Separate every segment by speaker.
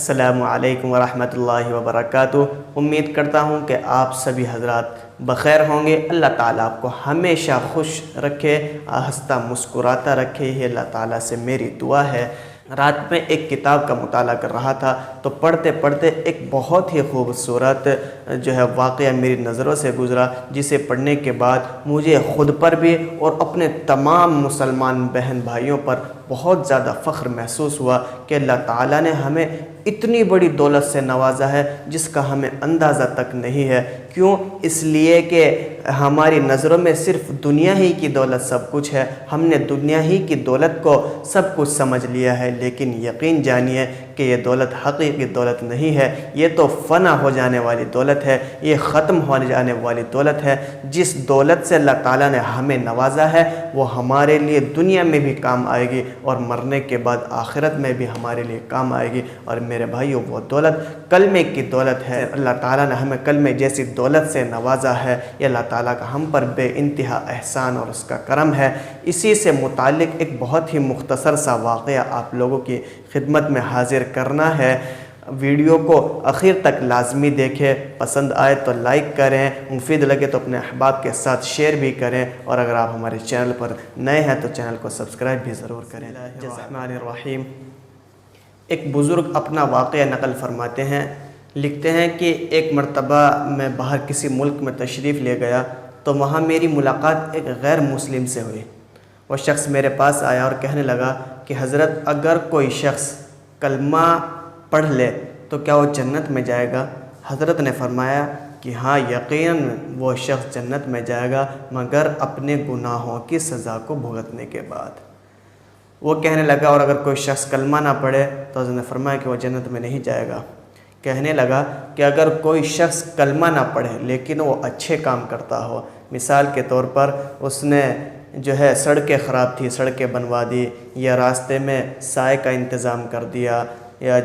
Speaker 1: السلام علیکم ورحمۃ اللہ وبرکاتہ۔ امید کرتا ہوں کہ آپ سبھی حضرات بخیر ہوں گے۔ اللہ تعالیٰ آپ کو ہمیشہ خوش رکھے، ہنستا مسکراتا رکھے، یہ اللہ تعالیٰ سے میری دعا ہے۔ رات میں ایک کتاب کا مطالعہ کر رہا تھا تو پڑھتے پڑھتے ایک بہت ہی خوبصورت واقعہ میری نظروں سے گزرا، جسے پڑھنے کے بعد مجھے خود پر بھی اور اپنے تمام مسلمان بہن بھائیوں پر بہت زیادہ فخر محسوس ہوا کہ اللہ تعالیٰ نے ہمیں اتنی بڑی دولت سے نوازا ہے جس کا ہمیں اندازہ تک نہیں ہے۔ کیوں؟ اس لیے کہ ہماری نظروں میں صرف دنیا ہی کی دولت سب کچھ ہے، ہم نے دنیا ہی کی دولت کو سب کچھ سمجھ لیا ہے، لیکن یقین جانیے کہ یہ دولت حقیقی دولت نہیں ہے، یہ تو فنا ہو جانے والی دولت ہے، یہ ختم ہو جانے والی دولت ہے۔ جس دولت سے اللہ تعالیٰ نے ہمیں نوازا ہے وہ ہمارے لیے دنیا میں بھی کام آئے گی اور مرنے کے بعد آخرت میں بھی ہمارے لیے کام آئے گی۔ اور میرے بھائیو، وہ دولت کلمے کی دولت ہے۔ اللہ تعالیٰ نے ہمیں کلمے جیسی دولت سے نوازا ہے، یہ اللہ تعالیٰ کا ہم پر بے انتہا احسان اور اس کا کرم ہے۔ اسی سے متعلق ایک بہت ہی مختصر سا واقعہ آپ لوگوں کی خدمت میں حاضر کرنا ہے۔ ویڈیو کو آخر تک لازمی دیکھیں، پسند آئے تو لائک کریں، مفید لگے تو اپنے احباب کے ساتھ شیئر بھی کریں، اور اگر آپ ہمارے چینل پر نئے ہیں تو چینل کو سبسکرائب بھی ضرور کریں۔ الرحمن الرحیم۔ ایک بزرگ اپنا واقعہ نقل فرماتے ہیں، لکھتے ہیں کہ ایک مرتبہ میں باہر کسی ملک میں تشریف لے گیا تو وہاں میری ملاقات ایک غیر مسلم سے ہوئی۔ وہ شخص میرے پاس آیا اور کہنے لگا کہ حضرت، اگر کوئی شخص کلمہ پڑھ لے تو کیا وہ جنت میں جائے گا؟ حضرت نے فرمایا کہ ہاں، یقیناً وہ شخص جنت میں جائے گا، مگر اپنے گناہوں کی سزا کو بھگتنے کے بعد۔ وہ کہنے لگا، اور اگر کوئی شخص کلمہ نہ پڑھے تو حضرت نے فرمایا کہ وہ جنت میں نہیں جائے گا۔ کہنے لگا کہ اگر کوئی شخص کلمہ نہ پڑھے لیکن وہ اچھے کام کرتا ہو، مثال کے طور پر اس نے سڑکیں خراب تھی، سڑکیں بنوا دی، یا راستے میں سائے کا انتظام کر دیا، یا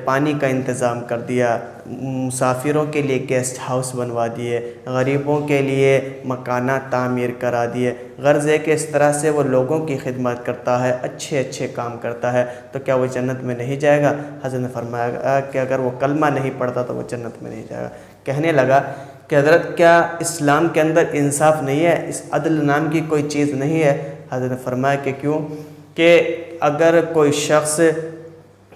Speaker 1: پانی کا انتظام کر دیا، مسافروں کے لیے گیسٹ ہاؤس بنوا دیے، غریبوں کے لیے مکانات تعمیر کرا دیے، غرض ہے کہ اس طرح سے وہ لوگوں کی خدمت کرتا ہے، اچھے اچھے کام کرتا ہے، تو کیا وہ جنت میں نہیں جائے گا؟ حضرت نے فرمایا کہ اگر وہ کلمہ نہیں پڑھتا تو وہ جنت میں نہیں جائے گا۔ کہنے لگا کہ حضرت، کیا اسلام کے اندر انصاف نہیں ہے؟ اس عدل نام کی کوئی چیز نہیں ہے؟ حضرت نے فرمایا کہ کیوں؟ کہ اگر کوئی شخص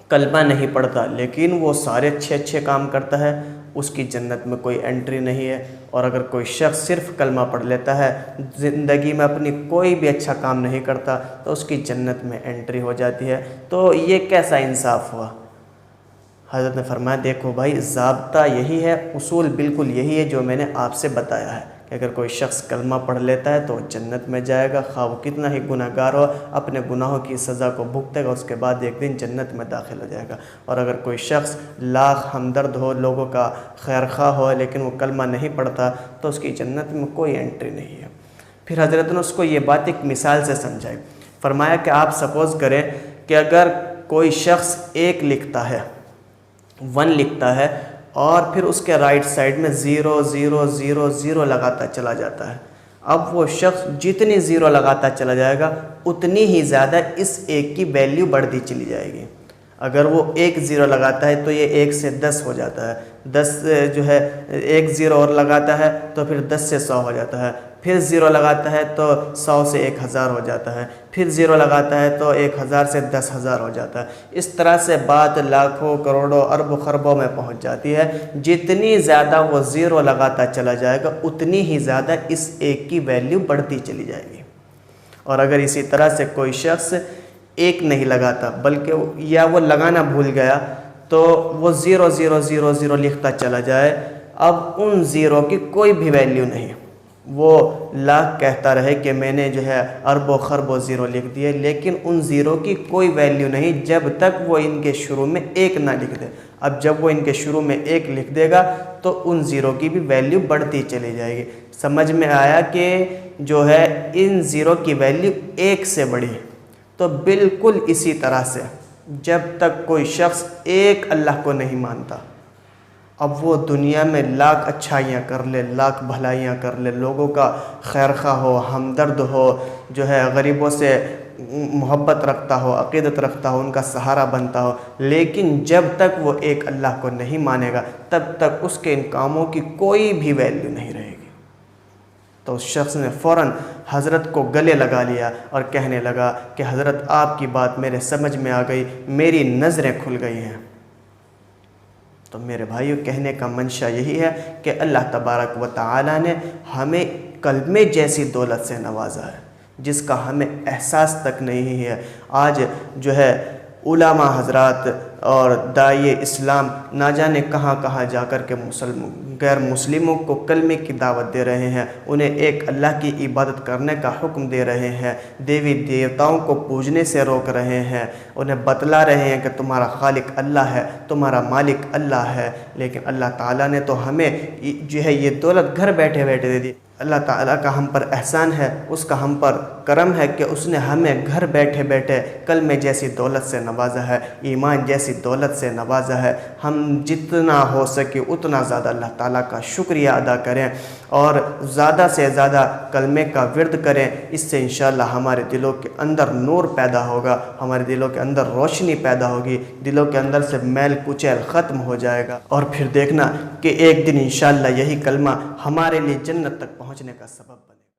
Speaker 1: کلمہ نہیں پڑھتا لیکن وہ سارے اچھے اچھے کام کرتا ہے، اس کی جنت میں کوئی انٹری نہیں ہے، اور اگر کوئی شخص صرف کلمہ پڑھ لیتا ہے، زندگی میں اپنی کوئی بھی اچھا کام نہیں کرتا، تو اس کی جنت میں انٹری ہو جاتی ہے۔ تو یہ کیسا انصاف ہوا؟ حضرت نے فرمایا، دیکھو بھائی، ضابطہ یہی ہے، اصول بالکل یہی ہے جو میں نے آپ سے بتایا ہے کہ اگر کوئی شخص کلمہ پڑھ لیتا ہے تو جنت میں جائے گا، خواہ وہ کتنا ہی گناہ گار ہو، اپنے گناہوں کی سزا کو بھگتے گا، اس کے بعد ایک دن جنت میں داخل ہو جائے گا۔ اور اگر کوئی شخص لاکھ ہمدرد ہو، لوگوں کا خیر خواہ ہو، لیکن وہ کلمہ نہیں پڑھتا، تو اس کی جنت میں کوئی انٹری نہیں ہے۔ پھر حضرت نے اس کو یہ بات ایک مثال سے سمجھائی۔ فرمایا کہ آپ سپوز کریں کہ اگر کوئی شخص 1 لکھتا ہے، 1 لکھتا ہے، اور پھر اس کے رائٹ سائڈ میں 0 0 0 0 لگاتا چلا جاتا ہے۔ اب وہ شخص جتنی 0 لگاتا چلا جائے گا اتنی ہی زیادہ اس 1 کی ویلیو بڑھتی چلی جائے گی۔ اگر وہ 1 0 لگاتا ہے تو یہ 1 سے 10 ہو جاتا ہے، 10 1 0 اور لگاتا ہے تو پھر 10 سے 100 ہو جاتا ہے، پھر 0 لگاتا ہے تو 100 سے 1000 ہو جاتا ہے، پھر 0 لگاتا ہے تو 1000 سے 10,000 ہو جاتا ہے۔ اس طرح سے بات لاکھوں، کروڑوں، اربوں، خربوں میں پہنچ جاتی ہے۔ جتنی زیادہ وہ 0 لگاتا چلا جائے گا اتنی ہی زیادہ اس 1 کی ویلیو بڑھتی چلی جائے گی۔ اور اگر اسی طرح سے کوئی شخص 1 نہیں لگاتا، بلکہ یا وہ لگانا بھول گیا، تو وہ 0 0 0 0 لکھتا چلا جائے، اب ان 0 کی کوئی بھی ویلیو نہیں۔ وہ لاکھ کہتا رہے کہ میں نے اربوں خربوں 0 لکھ دیے، لیکن ان 0 کی کوئی ویلیو نہیں جب تک وہ ان کے شروع میں 1 نہ لکھ دے۔ اب جب وہ ان کے شروع میں 1 لکھ دے گا تو ان 0 کی بھی ویلیو بڑھتی چلی جائے گی۔ سمجھ میں آیا کہ ان 0 کی ویلیو 1 سے بڑھی۔ تو بالکل اسی طرح سے جب تک کوئی شخص ایک اللہ کو نہیں مانتا، اب وہ دنیا میں لاکھ اچھائیاں کر لے، لاکھ بھلائیاں کر لے، لوگوں کا خیر خواہ ہو، ہمدرد ہو، غریبوں سے محبت رکھتا ہو، عقیدت رکھتا ہو، ان کا سہارا بنتا ہو، لیکن جب تک وہ ایک اللہ کو نہیں مانے گا تب تک اس کے ان کاموں کی کوئی بھی ویلیو نہیں رہے گی۔ تو اس شخص نے فوراً حضرت کو گلے لگا لیا اور کہنے لگا کہ حضرت آپ کی بات میرے سمجھ میں آ گئی، میری نظریں کھل گئی ہیں۔ تو میرے بھائیوں، کہنے کا منشا یہی ہے کہ اللہ تبارک و تعالی نے ہمیں کلمے جیسی دولت سے نوازا ہے جس کا ہمیں احساس تک نہیں ہے۔ آج جو ہے علماء حضرات اور داعی اسلام نہ جانے کہاں کہاں جا کر کے غیر مسلموں کو کلمے کی دعوت دے رہے ہیں، انہیں ایک اللہ کی عبادت کرنے کا حکم دے رہے ہیں، دیوی دیوتاؤں کو پوجنے سے روک رہے ہیں، انہیں بتلا رہے ہیں کہ تمہارا خالق اللہ ہے، تمہارا مالک اللہ ہے۔ لیکن اللہ تعالیٰ نے تو ہمیں جو ہے یہ دولت گھر بیٹھے بیٹھے دے دی۔ اللہ تعالیٰ کا ہم پر احسان ہے، اس کا ہم پر کرم ہے کہ اس نے ہمیں گھر بیٹھے بیٹھے کلمے جیسی دولت سے نوازا ہے، ایمان جیسی دولت سے نوازا ہے۔ ہم جتنا ہو سکے اتنا زیادہ اللہ تعالیٰ کا شکریہ ادا کریں اور زیادہ سے زیادہ کلمے کا ورد کریں۔ اس سے انشاءاللہ ہمارے دلوں کے اندر نور پیدا ہوگا، ہمارے دلوں کے اندر روشنی پیدا ہوگی، دلوں کے اندر سے میل کچیل ختم ہو جائے گا، اور پھر دیکھنا کہ ایک دن انشاءاللہ یہی کلمہ ہمارے لیے جنت تک پہنچنے کا سبب